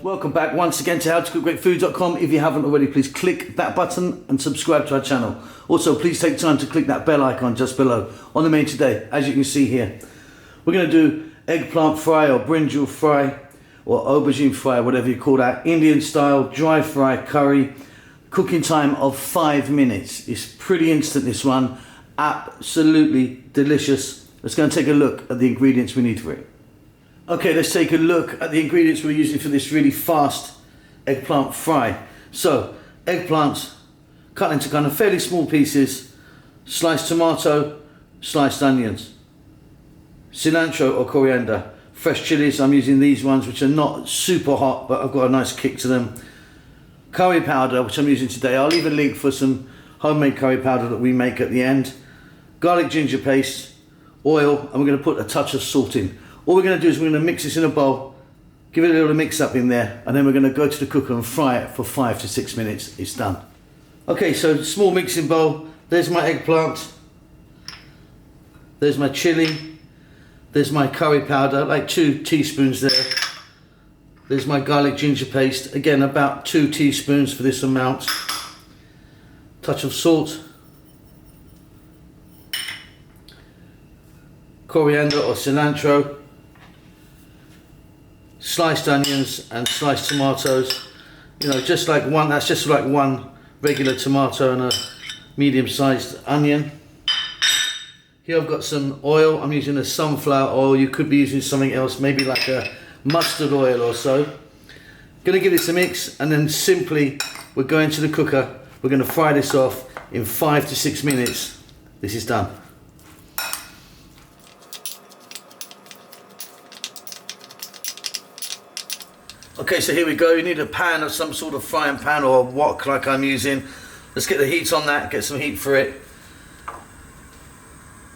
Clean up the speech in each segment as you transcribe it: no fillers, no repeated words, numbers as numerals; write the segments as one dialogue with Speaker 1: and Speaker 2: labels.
Speaker 1: Welcome back once again to howtocookgreatfood.com. If you haven't already, please click that button and subscribe to our channel. Also, please take time to click that bell icon just below. On the menu today, as you can see here, we're going to do eggplant fry or brinjal fry or aubergine fry, whatever you call that. Indian style, dry fry curry. Cooking time of 5 minutes. It's pretty instant, this one. Absolutely delicious. Let's go and take a look at the ingredients we need for it. Okay, let's take a look at the ingredients we're using for this really fast eggplant fry. So, eggplants cut into kind of fairly small pieces, sliced tomato, sliced onions, cilantro or coriander, fresh chilies. I'm using these ones which are not super hot, but I've got a nice kick to them. Curry powder, which I'm using today. I'll leave a link for some homemade curry powder that we make at the end. Garlic ginger paste, oil, and we're going to put a touch of salt in. All we're going to do is we're going to mix this in a bowl, give it a little mix up in there, and then we're going to go to the cooker and fry it for 5 to 6 minutes. It's done. Okay, so small mixing bowl. There's my eggplant. There's my chili. There's my curry powder, like 2 teaspoons there. There's my garlic ginger paste. Again, about 2 teaspoons for this amount. Touch of salt. Coriander or cilantro. Sliced onions and sliced tomatoes, you know, just like one, that's just like one regular tomato and a medium-sized onion. Here I've got some oil. I'm using a sunflower oil. You could be using something else, maybe like a mustard oil or so. Gonna give this a mix, and then simply we're going to the cooker. We're gonna fry this off in 5 to 6 minutes. This is done. Okay, so here we go. You need a pan or some sort of frying pan or a wok like I'm using. Let's get the heat on that, get some heat for it.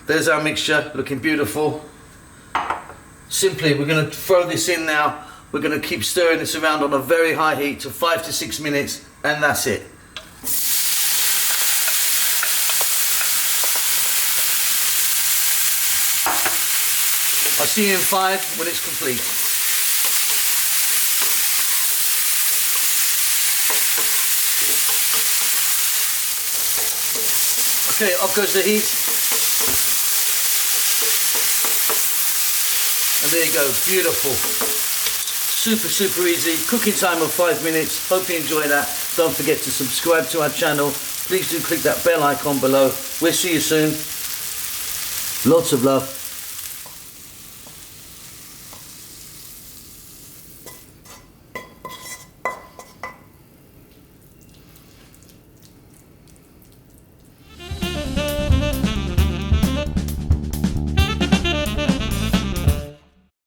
Speaker 1: There's our mixture, looking beautiful. Simply, we're going to throw this in now. We're going to keep stirring this around on a very high heat to 5 to 6 minutes, and that's it. I'll see you in 5 when it's complete. Okay, off goes the heat. And there you go, beautiful. Super easy. Cooking time of 5 minutes. Hope you enjoy that. Don't forget to subscribe to our channel. Please do click that bell icon below. We'll see you soon. Lots of love.